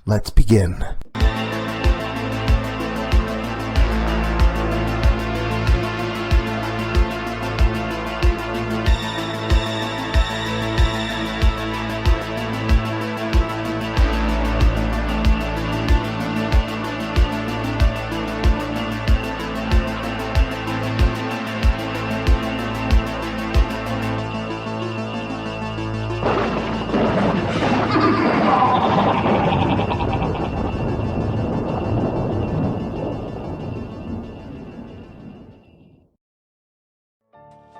Let's begin.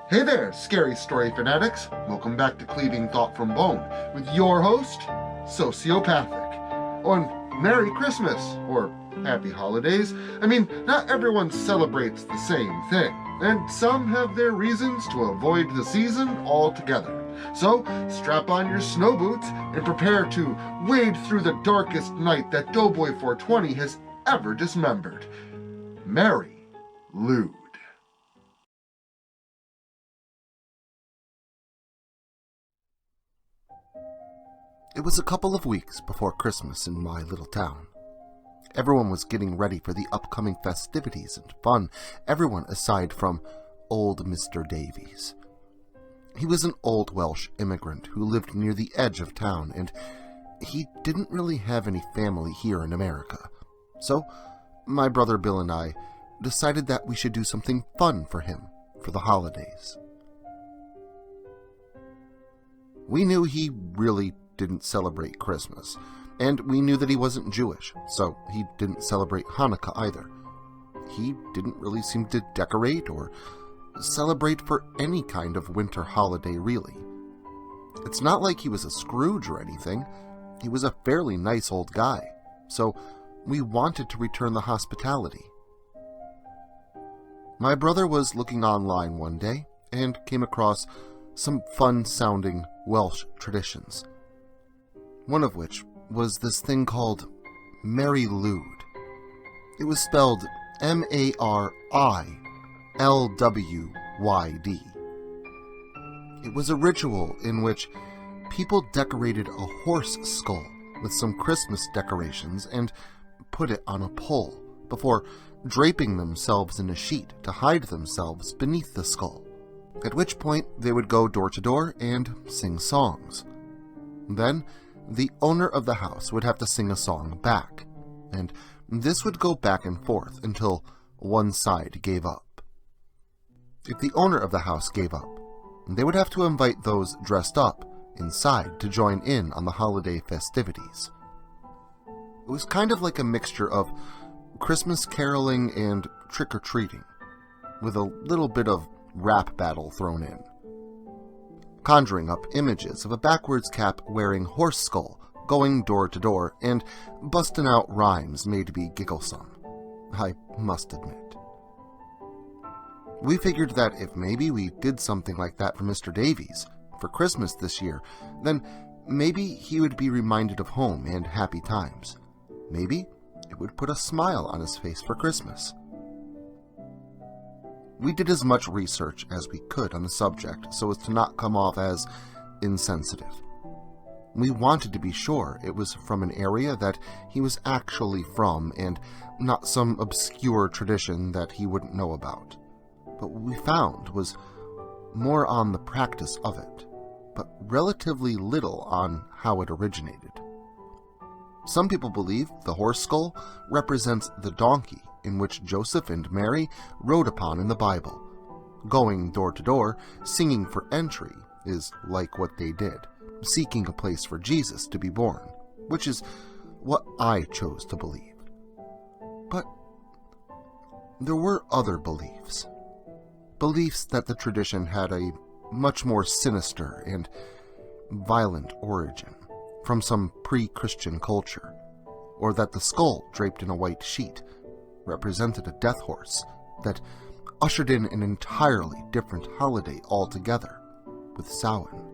Hey there, scary story fanatics. Welcome back to Cleaving Thought from Bone with your host, Sociopathic. On Merry Christmas, or Happy Holidays. I mean, not everyone celebrates the same thing, and some have their reasons to avoid the season altogether. So, strap on your snow boots and prepare to wade through the darkest night that Doughboy420 has ever dismembered. Merry Lywd. It was a couple of weeks before Christmas in my little town. Everyone was getting ready for the upcoming festivities and fun, everyone aside from old Mr. Davies. He was an old Welsh immigrant who lived near the edge of town, and he didn't really have any family here in America. So, my brother Bill and I decided that we should do something fun for him for the holidays. We knew he really didn't celebrate Christmas, and we knew that he wasn't Jewish, so he didn't celebrate Hanukkah either. He didn't really seem to decorate or celebrate for any kind of winter holiday, really. It's not like he was a Scrooge or anything. He was a fairly nice old guy, so we wanted to return the hospitality. My brother was looking online one day and came across some fun-sounding Welsh traditions. One of which was this thing called Merry Lywd. It was spelled M-A-R-I-L-W-Y-D. It was a ritual in which people decorated a horse skull with some Christmas decorations and put it on a pole before draping themselves in a sheet to hide themselves beneath the skull, at which point they would go door to door and sing songs. Then, the owner of the house would have to sing a song back, and this would go back and forth until one side gave up. If the owner of the house gave up, they would have to invite those dressed up inside to join in on the holiday festivities. It was kind of like a mixture of Christmas caroling and trick-or-treating, with a little bit of rap battle thrown in, conjuring up images of a backwards cap wearing horse skull going door to door and busting out rhymes made to be gigglesome, I must admit. We figured that if maybe we did something like that for Mr. Davies for Christmas this year, then maybe he would be reminded of home and happy times. Maybe it would put a smile on his face for Christmas. We did as much research as we could on the subject so as to not come off as insensitive. We wanted to be sure it was from an area that he was actually from and not some obscure tradition that he wouldn't know about. But what we found was more on the practice of it, but relatively little on how it originated. Some people believe the horse skull represents the donkey in which Joseph and Mary rode upon in the Bible. Going door to door, singing for entry, is like what they did, seeking a place for Jesus to be born, which is what I chose to believe. But there were other beliefs. Beliefs that the tradition had a much more sinister and violent origin from some pre-Christian culture, or that the skull draped in a white sheet represented a death horse that ushered in an entirely different holiday altogether with Samhain,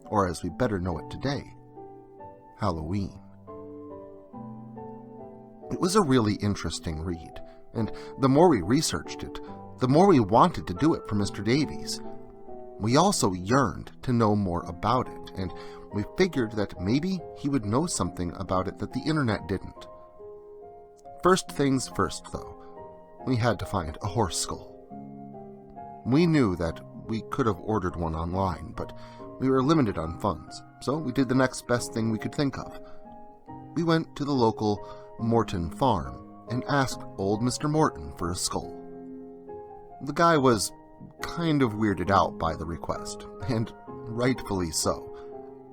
or as we better know it today, Halloween. It was a really interesting read, and the more we researched it, the more we wanted to do it for Mr. Davies. We also yearned to know more about it, and we figured that maybe he would know something about it that the internet didn't. First things first, though, we had to find a horse skull. We knew that we could have ordered one online, but we were limited on funds, so we did the next best thing we could think of. We went to the local Morton farm and asked old Mr. Morton for a skull. The guy was kind of weirded out by the request, and rightfully so.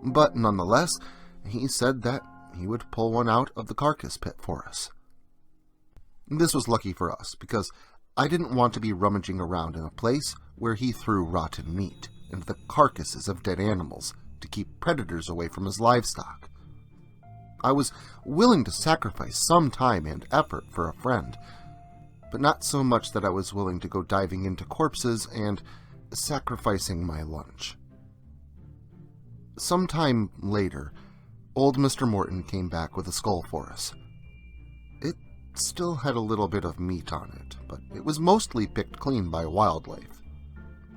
But nonetheless, he said that he would pull one out of the carcass pit for us. This was lucky for us, because I didn't want to be rummaging around in a place where he threw rotten meat and the carcasses of dead animals to keep predators away from his livestock. I was willing to sacrifice some time and effort for a friend, but not so much that I was willing to go diving into corpses and sacrificing my lunch. Sometime later, old Mr. Morton came back with a skull for us. It still had a little bit of meat on it, but it was mostly picked clean by wildlife.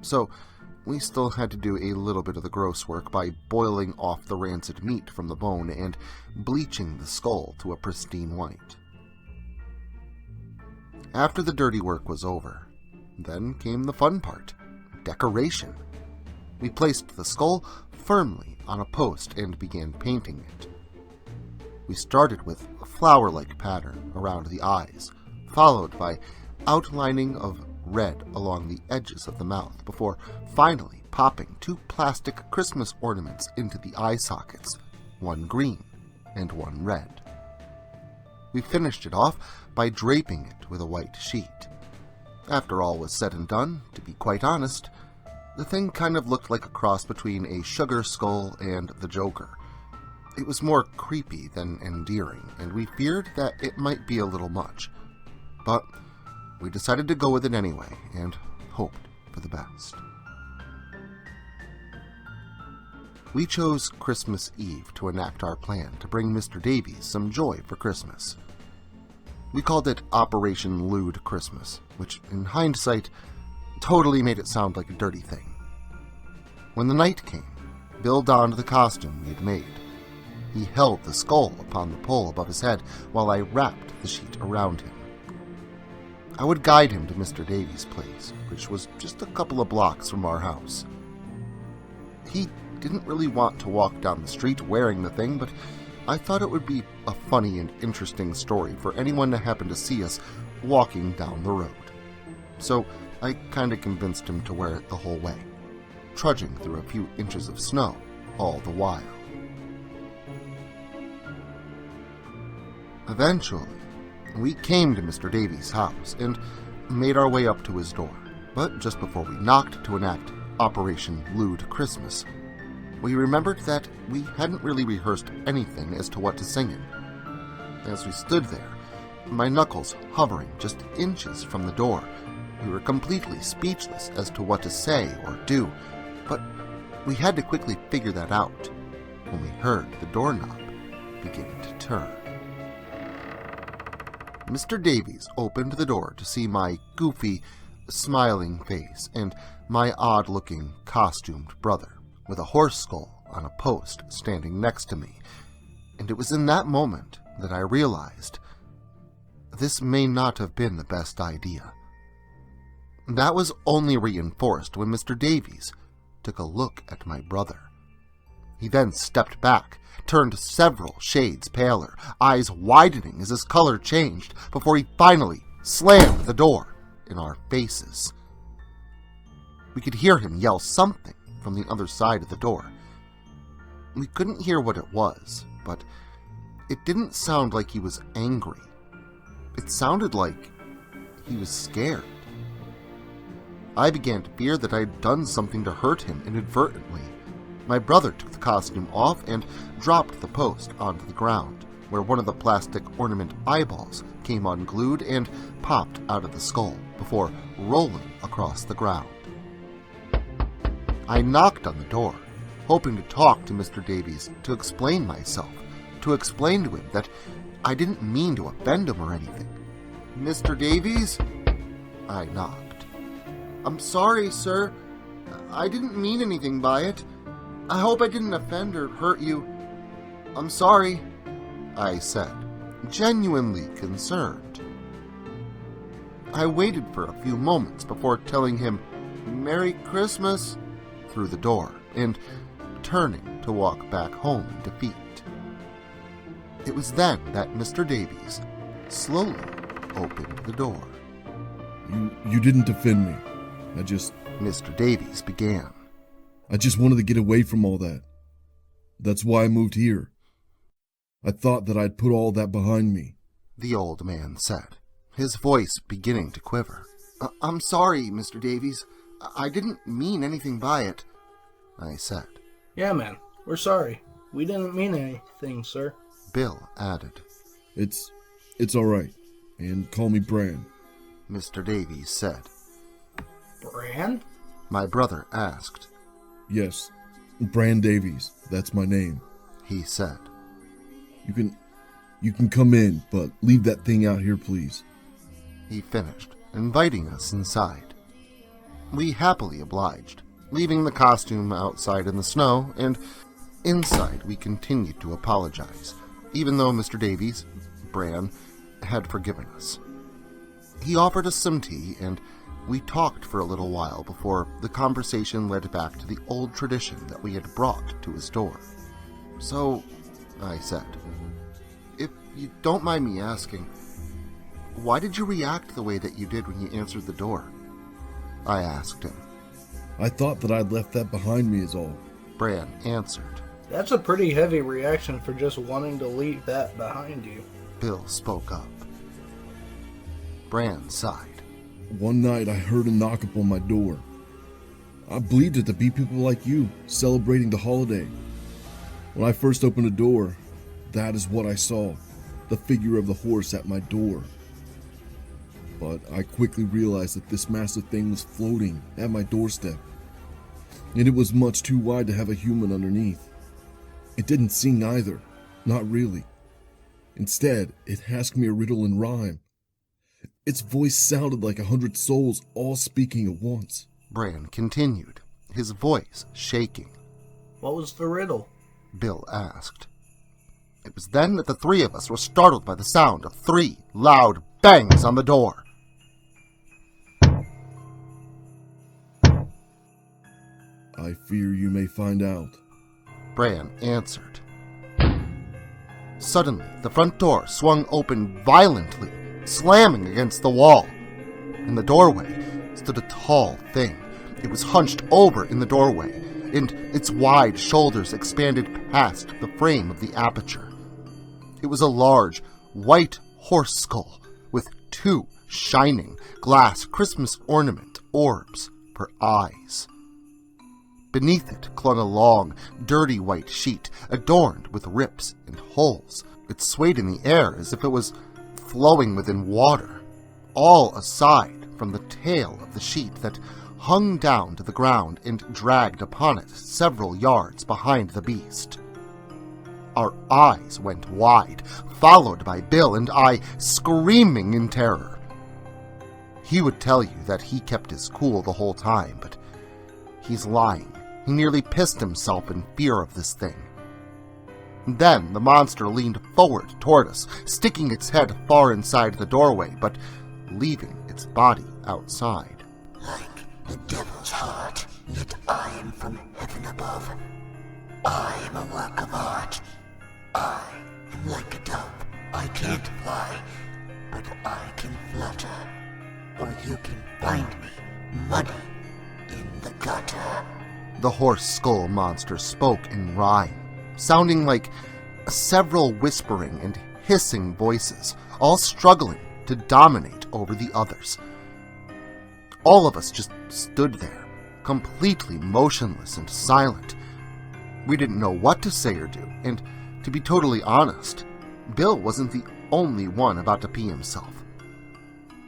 So we still had to do a little bit of the gross work by boiling off the rancid meat from the bone and bleaching the skull to a pristine white. After the dirty work was over, then came the fun part, decoration. We placed the skull firmly on a post and began painting it. We started with a flower-like pattern around the eyes, followed by outlining of red along the edges of the mouth, before finally popping 2 plastic Christmas ornaments into the eye sockets, one green and one red. We finished it off by draping it with a white sheet. After all was said and done, to be quite honest, the thing kind of looked like a cross between a sugar skull and the Joker. It was more creepy than endearing, and we feared that it might be a little much. But we decided to go with it anyway, and hoped for the best. We chose Christmas Eve to enact our plan to bring Mr. Davies some joy for Christmas. We called it Operation Lewd Christmas, which, in hindsight, totally made it sound like a dirty thing. When the night came, Bill donned the costume we had made. He held the skull upon the pole above his head while I wrapped the sheet around him. I would guide him to Mr. Davies' place, which was just a couple of blocks from our house. He didn't really want to walk down the street wearing the thing, but I thought it would be a funny and interesting story for anyone to happen to see us walking down the road. So I kinda convinced him to wear it the whole way, trudging through a few inches of snow all the while. Eventually, we came to Mr. Davies' house and made our way up to his door, but just before we knocked to enact Operation Lewd Christmas, we remembered that we hadn't really rehearsed anything as to what to sing in. As we stood there, my knuckles hovering just inches from the door, we were completely speechless as to what to say or do, but we had to quickly figure that out when we heard the doorknob begin to turn. Mr. Davies opened the door to see my goofy, smiling face and my odd-looking, costumed brother, with a horse skull on a post standing next to me, and it was in that moment that I realized this may not have been the best idea. That was only reinforced when Mr. Davies took a look at my brother. He then stepped back, turned several shades paler, eyes widening as his color changed, before he finally slammed the door in our faces. We could hear him yell something from the other side of the door. We couldn't hear what it was, but it didn't sound like he was angry. It sounded like he was scared. I began to fear that I had done something to hurt him inadvertently. My brother took the costume off and dropped the post onto the ground, where one of the plastic ornament eyeballs came unglued and popped out of the skull before rolling across the ground. I knocked on the door, hoping to talk to Mr. Davies to explain myself, to explain to him that I didn't mean to offend him or anything. "Mr. Davies?" I knocked. "I'm sorry, sir. I didn't mean anything by it. I hope I didn't offend or hurt you. I'm sorry, I said, genuinely concerned. I waited for a few moments before telling him Merry Christmas through the door and turning to walk back home in defeat. It was then that Mr. Davies slowly opened the door. You didn't offend me. Mr. Davies began. I just wanted to get away from all that. That's why I moved here. I thought that I'd put all that behind me. The old man said, his voice beginning to quiver. I'm sorry, Mr. Davies. I didn't mean anything by it, I said. Yeah, man, we're sorry. We didn't mean anything, sir. Bill added. It's all right. And call me Bran. Mr. Davies said. Bran? My brother asked. Yes, Bran Davies. That's my name. He said. You can come in, but leave that thing out here, please. He finished, inviting us inside. We happily obliged, leaving the costume outside in the snow, and inside we continued to apologize, even though Mr. Davies, Bran, had forgiven us. He offered us some tea, and we talked for a little while before the conversation led back to the old tradition that we had brought to his door. So, I said, if you don't mind me asking, why did you react the way that you did when you answered the door? I asked him. I thought that I'd left that behind me is all. Bran answered. That's a pretty heavy reaction for just wanting to leave that behind you. Bill spoke up. Bran sighed. One night I heard a knock upon my door. I believed it to be people like you celebrating the holiday. When I first opened the door, that is what I saw, the figure of the horse at my door. But I quickly realized that this massive thing was floating at my doorstep, and it was much too wide to have a human underneath. It didn't sing either, not really. Instead, it asked me a riddle in rhyme. Its voice sounded like 100 souls all speaking at once. Bran continued, his voice shaking. What was the riddle? Bill asked. It was then that the three of us were startled by the sound of 3 loud bangs on the door. I fear you may find out. Bran answered. Suddenly, the front door swung open violently, slamming against the wall. In the doorway stood a tall thing. It was hunched over in the doorway, and its wide shoulders expanded past the frame of the aperture. It was a large, white horse skull with 2 shining glass Christmas ornament orbs for eyes. Beneath it clung a long, dirty white sheet adorned with rips and holes. It swayed in the air as if it was flowing within water, all aside from the tail of the sheet that hung down to the ground and dragged upon it several yards behind the beast. Our eyes went wide, followed by Bill and I screaming in terror. He would tell you that he kept his cool the whole time, but he's lying. He nearly pissed himself in fear of this thing. Then the monster leaned forward toward us, sticking its head far inside the doorway, but leaving its body outside. Like the devil's heart, yet I am from heaven above. I am a work of art. I am like a dove. I can't fly, but I can flutter. Or you can find me muddy in the gutter. The horse skull monster spoke in rhyme, sounding like several whispering and hissing voices, all struggling to dominate over the others. All of us just stood there, completely motionless and silent. We didn't know what to say or do, and to be totally honest, Bill wasn't the only one about to pee himself.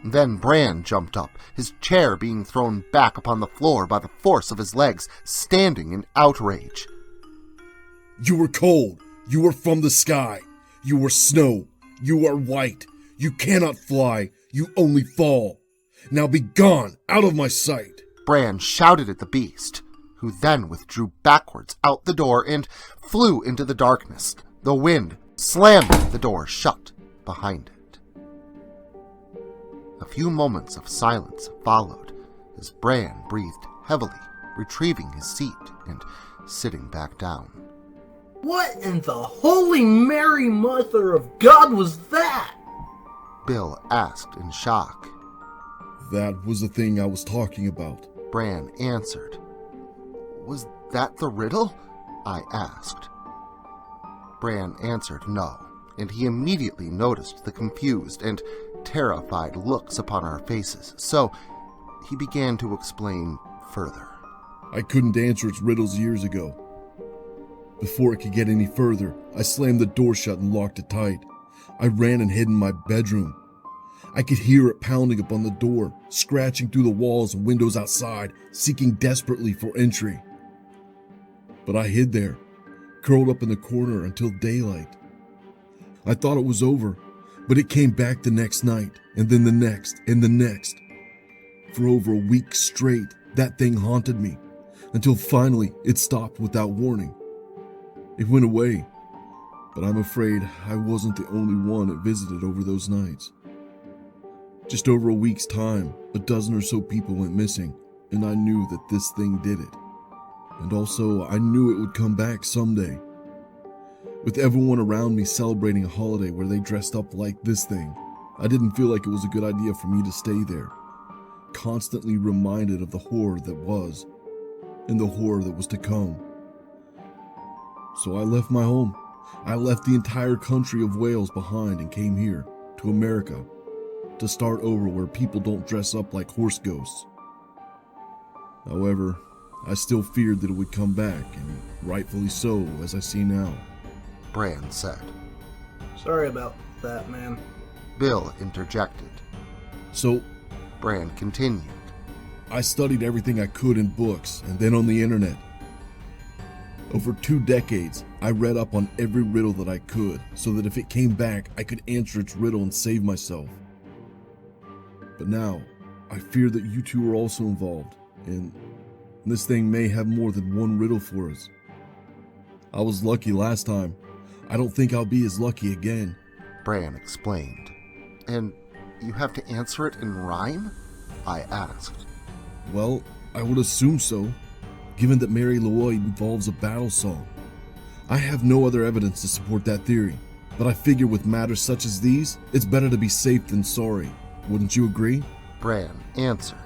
Then Bran jumped up, his chair being thrown back upon the floor by the force of his legs, standing in outrage. You were cold. You were from the sky. You were snow. You are white. You cannot fly. You only fall. Now be gone, out of my sight. Bran shouted at the beast, who then withdrew backwards out the door and flew into the darkness. The wind slammed the door shut behind it. A few moments of silence followed as Bran breathed heavily, retrieving his seat and sitting back down. What in the Holy Mary Mother of God was that? Bill asked in shock. That was the thing I was talking about. Bran answered. Was that the riddle? I asked. Bran answered no, and he immediately noticed the confused and terrified looks upon our faces, so he began to explain further. I couldn't answer its riddles years ago. Before it could get any further, I slammed the door shut and locked it tight. I ran and hid in my bedroom. I could hear it pounding upon the door, scratching through the walls and windows outside, seeking desperately for entry. But I hid there, curled up in the corner until daylight. I thought it was over, but it came back the next night, and then the next, and the next. For over a week straight, that thing haunted me, until finally it stopped without warning. It went away, but I'm afraid I wasn't the only one it visited over those nights. Just over a week's time, a dozen or so people went missing, and I knew that this thing did it. And also, I knew it would come back someday. With everyone around me celebrating a holiday where they dressed up like this thing, I didn't feel like it was a good idea for me to stay there, constantly reminded of the horror that was, and the horror that was to come. So I left my home. I left the entire country of Wales behind and came here, to America, to start over where people don't dress up like horse ghosts. However, I still feared that it would come back, and rightfully so, as I see now. Bran said. Sorry about that, man. Bill interjected. So, Bran continued. I studied everything I could in books and then on the internet. Over 2 decades, I read up on every riddle that I could, so that if it came back, I could answer its riddle and save myself. But now, I fear that you two are also involved, and this thing may have more than one riddle for us. I was lucky last time. I don't think I'll be as lucky again. Bran explained. And you have to answer it in rhyme? I asked. Well, I would assume so, given that Mary Lywd involves a battle song. I have no other evidence to support that theory, but I figure with matters such as these, it's better to be safe than sorry. Wouldn't you agree? Bran answered.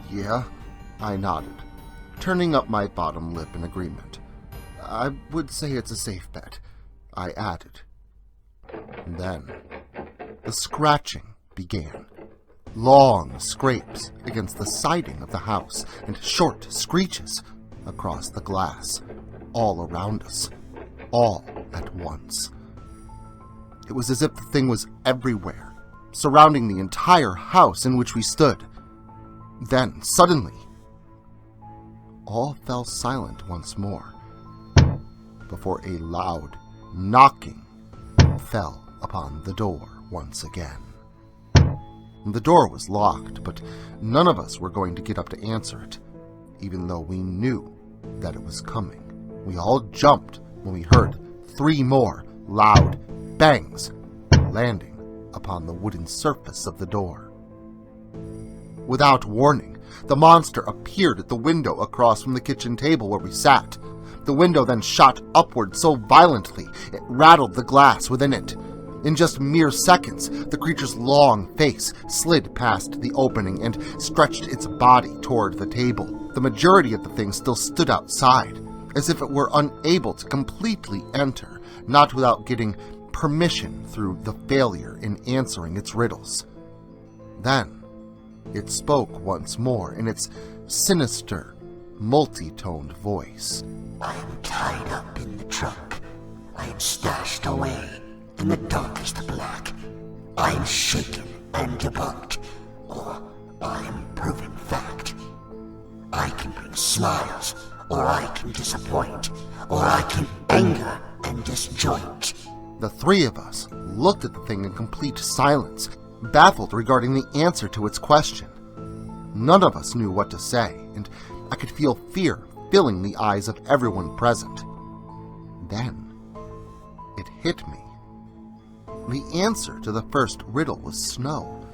Yeah, I nodded, turning up my bottom lip in agreement. I would say it's a safe bet, I added. And then, the scratching began. Long scrapes against the siding of the house and short screeches across the glass, all around us, all at once. It was as if the thing was everywhere, surrounding the entire house in which we stood. Then, suddenly, all fell silent once more, before a loud knocking fell upon the door once again. The door was locked, but none of us were going to get up to answer it, even though we knew that it was coming. We all jumped when we heard 3 more loud bangs landing upon the wooden surface of the door. Without warning, the monster appeared at the window across from the kitchen table where we sat. The window then shot upward so violently it rattled the glass within it. In just mere seconds, the creature's long face slid past the opening and stretched its body toward the table. The majority of the thing still stood outside, as if it were unable to completely enter, not without getting permission through the failure in answering its riddles. Then, it spoke once more in its sinister, multi-toned voice. I am tied up in the trunk. I am stashed away in the darkest black. I am shaken and debunked, or I am proven fact. I can bring smiles, or I can disappoint, or I can anger and disjoint. The 3 of us looked at the thing in complete silence, baffled regarding the answer to its question. None of us knew what to say, and I could feel fear filling the eyes of everyone present. Then, it hit me. The answer to the first riddle was snow,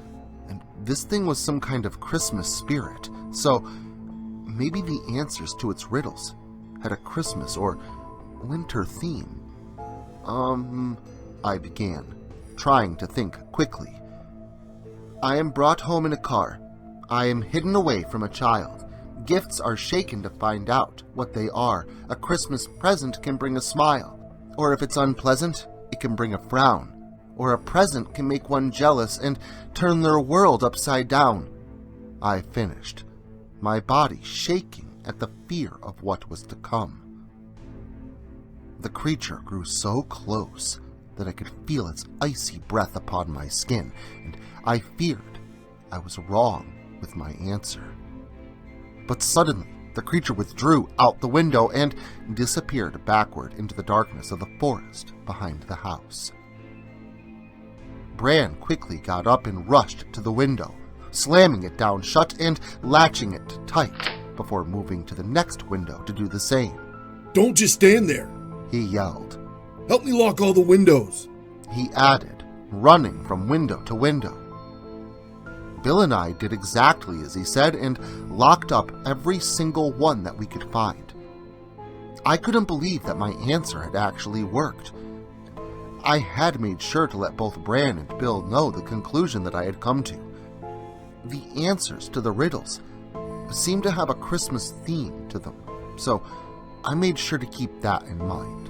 and this thing was some kind of Christmas spirit, so maybe the answers to its riddles had a Christmas or winter theme. I began, trying to think quickly. I am brought home in a car. I am hidden away from a child. Gifts are shaken to find out what they are. A Christmas present can bring a smile, or if it's unpleasant, it can bring a frown, or a present can make one jealous and turn their world upside down. I finished, my body shaking at the fear of what was to come. The creature grew so close that I could feel its icy breath upon my skin, and I feared I was wrong with my answer. But suddenly, the creature withdrew out the window and disappeared backward into the darkness of the forest behind the house. Bran quickly got up and rushed to the window, slamming it down shut and latching it tight before moving to the next window to do the same. Don't just stand there, He yelled. help me lock all the windows. He added, running from window to window. Bill and I did exactly as he said and locked up every single one that we could find. I couldn't believe that my answer had actually worked. I had made sure to let both Bran and Bill know the conclusion that I had come to. The answers to the riddles seemed to have a Christmas theme to them, so I made sure to keep that in mind.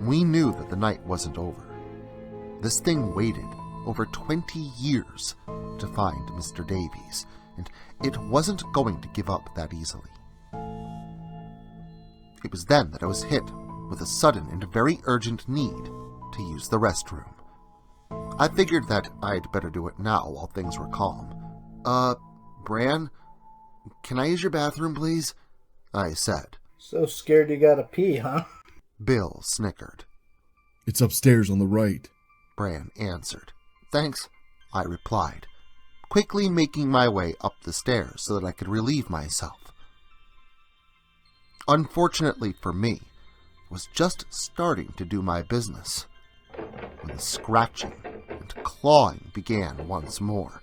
We knew that the night wasn't over. This thing waited over 20 years to find Mr. Davies, and it wasn't going to give up that easily. It was then that I was hit with a sudden and very urgent need to use the restroom. I figured that I'd better do it now while things were calm. Bran, can I use your bathroom, please? I said. So scared you gotta pee, huh? Bill snickered. It's upstairs on the right. Bran answered. Thanks, I replied, quickly making my way up the stairs so that I could relieve myself. Unfortunately for me, I was just starting to do my business when the scratching and clawing began once more.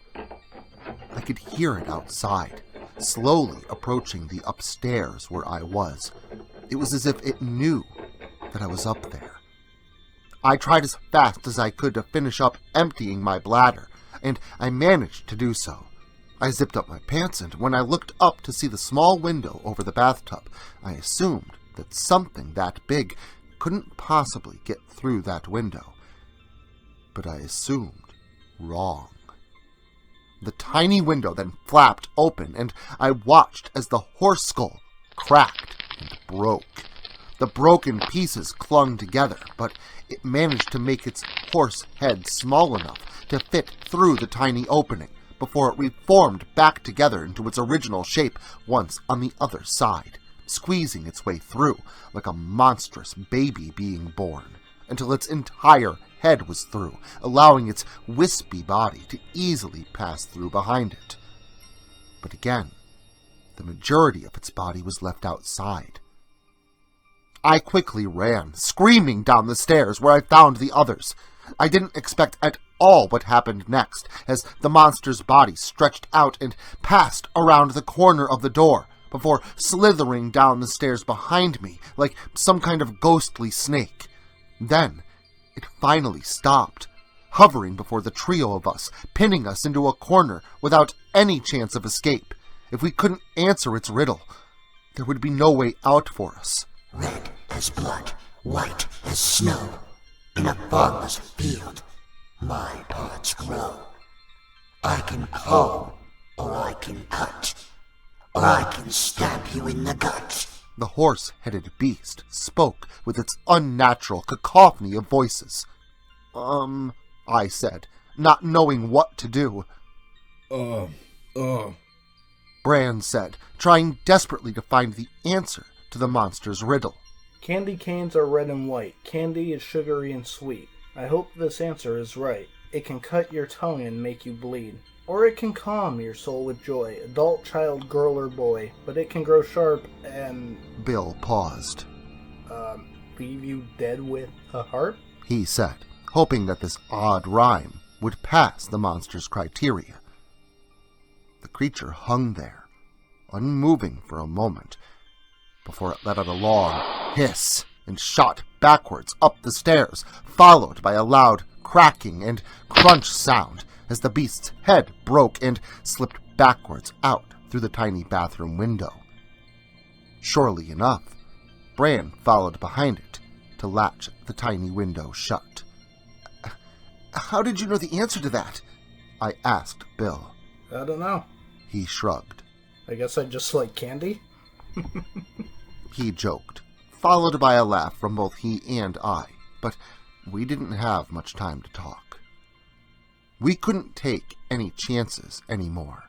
I could hear it outside, slowly approaching the upstairs where I was. It was as if it knew that I was up there. I tried as fast as I could to finish up emptying my bladder, and I managed to do so. I zipped up my pants, and when I looked up to see the small window over the bathtub, I assumed that something that big couldn't possibly get through that window. But I assumed wrong. The tiny window then flapped open, and I watched as the horse skull cracked and broke. The broken pieces clung together, but it managed to make its horse head small enough to fit through the tiny opening before it reformed back together into its original shape once on the other side, squeezing its way through like a monstrous baby being born, until its entire head was through, allowing its wispy body to easily pass through behind it. But again, the majority of its body was left outside. I quickly ran, screaming down the stairs where I found the others. I didn't expect at all what happened next, as the monster's body stretched out and passed around the corner of the door, before slithering down the stairs behind me like some kind of ghostly snake. Then, it finally stopped, hovering before the trio of us, pinning us into a corner without any chance of escape. If we couldn't answer its riddle, there would be no way out for us. Red as blood, white as snow. In a farmer's field, my parts grow. I can hoe, or I can cut, or I can stab you in the gut. The horse-headed beast spoke with its unnatural cacophony of voices. I said, not knowing what to do. Bran said, trying desperately to find the answer to the monster's riddle. Candy canes are red and white. Candy is sugary and sweet. I hope this answer is right. It can cut your tongue and make you bleed. Or it can calm your soul with joy. Adult, child, girl, or boy. But it can grow sharp and... Bill paused. Leave you dead with a heart? He said, hoping that this odd rhyme would pass the monster's criteria. The creature hung there, unmoving for a moment, before it let out a long hiss and shot backwards up the stairs, followed by a loud cracking and crunch sound as the beast's head broke and slipped backwards out through the tiny bathroom window. Surely enough, Bran followed behind it to latch the tiny window shut. "How did you know the answer to that?" I asked Bill. I don't know. He shrugged. I guess I just like candy? He joked, followed by a laugh from both he and I, but we didn't have much time to talk. We couldn't take any chances anymore.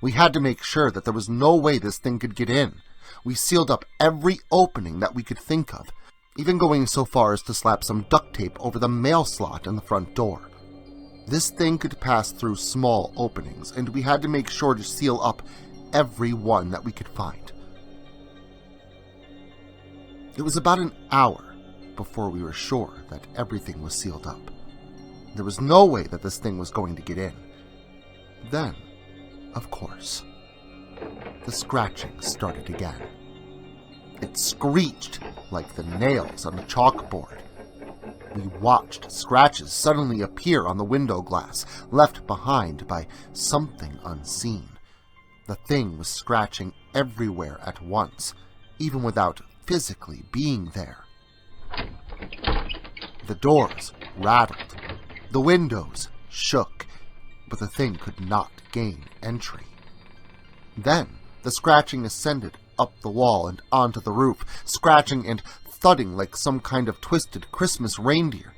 We had to make sure that there was no way this thing could get in. We sealed up every opening that we could think of, even going so far as to slap some duct tape over the mail slot in the front door. This thing could pass through small openings, and we had to make sure to seal up every one that we could find. It was about an hour before we were sure that everything was sealed up. There was no way that this thing was going to get in. Then, of course, the scratching started again. It screeched like the nails on a chalkboard. We watched scratches suddenly appear on the window glass, left behind by something unseen. The thing was scratching everywhere at once, even without physically being there. The doors rattled. The windows shook, but the thing could not gain entry. Then the scratching ascended up the wall and onto the roof, scratching and thudding like some kind of twisted Christmas reindeer.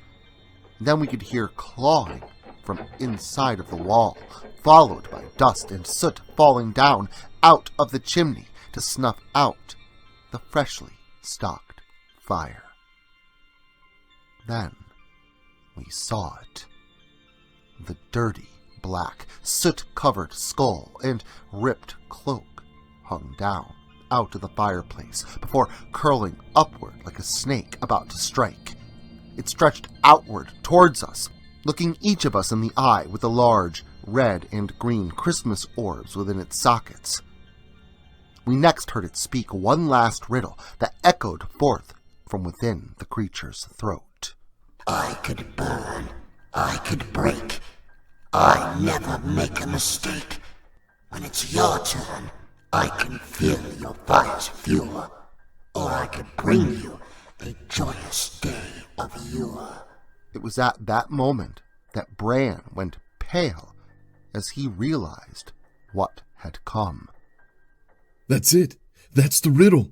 Then we could hear clawing from inside of the wall, followed by dust and soot falling down out of the chimney to snuff out the freshly stocked fire. Then we saw it. The dirty, black, soot-covered skull and ripped cloak hung down out of the fireplace before curling upward like a snake about to strike. It stretched outward towards us, looking each of us in the eye with the large red and green Christmas orbs within its sockets. We next heard it speak one last riddle that echoed forth from within the creature's throat. I could burn, I could break, I never make a mistake. When it's your turn, I can feel your fire's fuel, or I could bring you a joyous day of yore. It was at that moment that Bran went pale as he realized what had come. That's it. That's the riddle,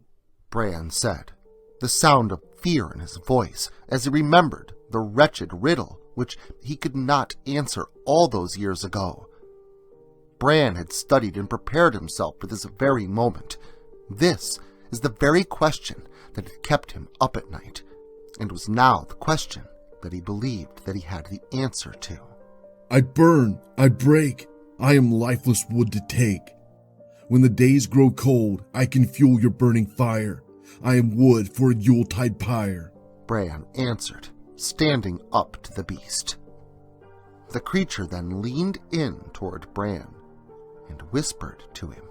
Bran said, the sound of fear in his voice as he remembered the wretched riddle which he could not answer all those years ago. Bran had studied and prepared himself for this very moment. This is the very question that had kept him up at night, and was now the question that he believed that he had the answer to. I burn, I break, I am lifeless wood to take. When the days grow cold, I can fuel your burning fire. I am wood for a Yuletide pyre, Bran answered, standing up to the beast. The creature then leaned in toward Bran and whispered to him.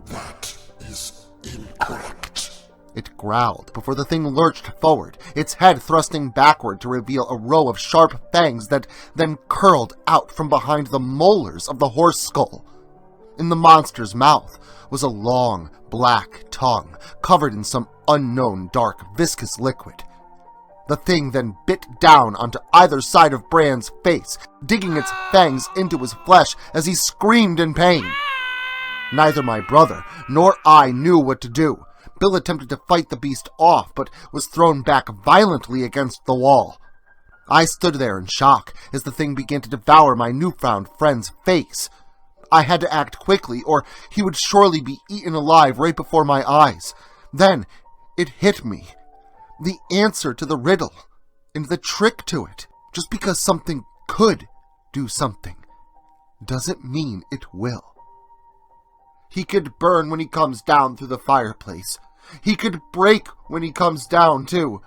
That is incorrect. It growled before the thing lurched forward, its head thrusting backward to reveal a row of sharp fangs that then curled out from behind the molars of the horse skull. In the monster's mouth was a long, black tongue, covered in some unknown dark, viscous liquid. The thing then bit down onto either side of Bran's face, digging its fangs into his flesh as he screamed in pain. Neither my brother nor I knew what to do. Bill attempted to fight the beast off, but was thrown back violently against the wall. I stood there in shock as the thing began to devour my newfound friend's face. I had to act quickly, or he would surely be eaten alive right before my eyes. Then it hit me. The answer to the riddle, and the trick to it. Just because something could do something doesn't mean it will. He could burn when he comes down through the fireplace. He could break when he comes down, too.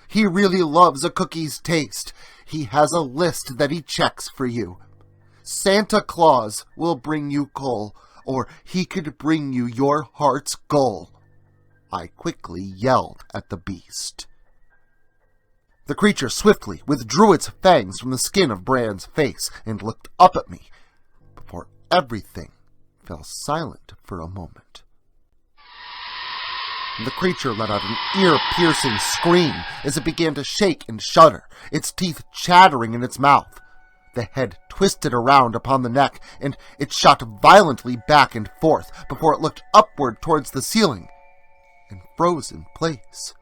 He really loves a cookie's taste. He has a list that he checks for you. Santa Claus will bring you coal, or he could bring you your heart's goal. I quickly yelled at the beast. The creature swiftly withdrew its fangs from the skin of Bran's face and looked up at me, before everything fell silent for a moment. The creature let out an ear-piercing scream as it began to shake and shudder, its teeth chattering in its mouth. The head twisted around upon the neck, and it shot violently back and forth before it looked upward towards the ceiling and froze in place.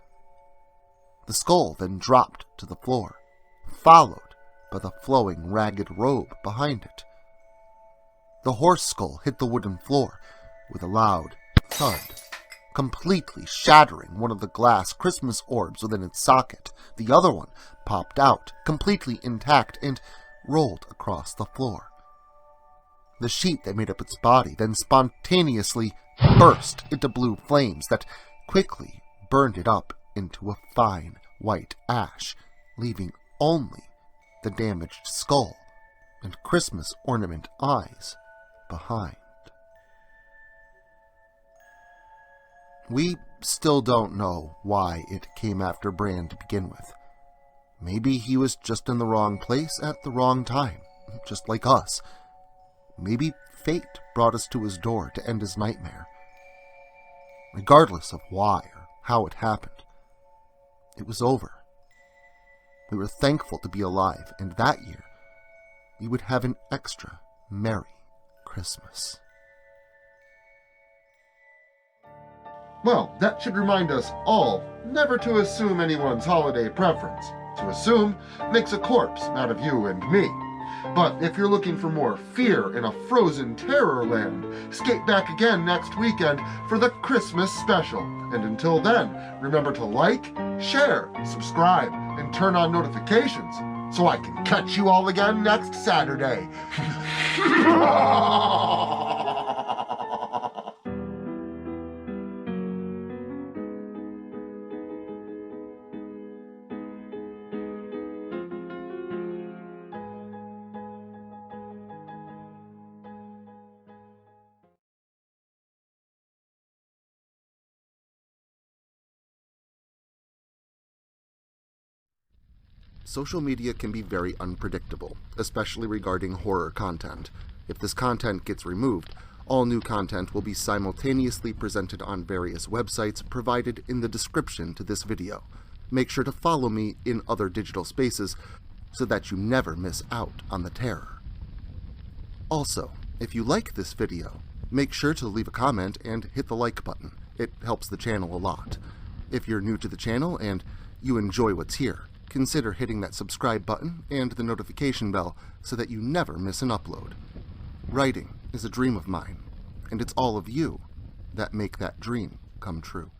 The skull then dropped to the floor, followed by the flowing, ragged robe behind it. The horse skull hit the wooden floor with a loud thud, completely shattering one of the glass Christmas orbs within its socket. The other one popped out, completely intact, and rolled across the floor. The sheet that made up its body then spontaneously burst into blue flames that quickly burned it up into a fine white ash, leaving only the damaged skull and Christmas ornament eyes behind. We still don't know why it came after Bran to begin with. Maybe he was just in the wrong place at the wrong time, just like us. Maybe fate brought us to his door to end his nightmare. Regardless of why or how it happened, it was over. We were thankful to be alive, and that year, we would have an extra Merry Christmas. Well, that should remind us all never to assume anyone's holiday preference. To assume makes a corpse out of you and me. But if you're looking for more fear in a frozen terror land, skate back again next weekend for the Christmas special. And until then, remember to like, share, subscribe, and turn on notifications so I can catch you all again next Saturday. Social media can be very unpredictable, especially regarding horror content. If this content gets removed, all new content will be simultaneously presented on various websites provided in the description to this video. Make sure to follow me in other digital spaces so that you never miss out on the terror. Also, if you like this video, make sure to leave a comment and hit the like button. It helps the channel a lot. If you're new to the channel and you enjoy what's here, consider hitting that subscribe button and the notification bell so that you never miss an upload. Writing is a dream of mine, and it's all of you that make that dream come true.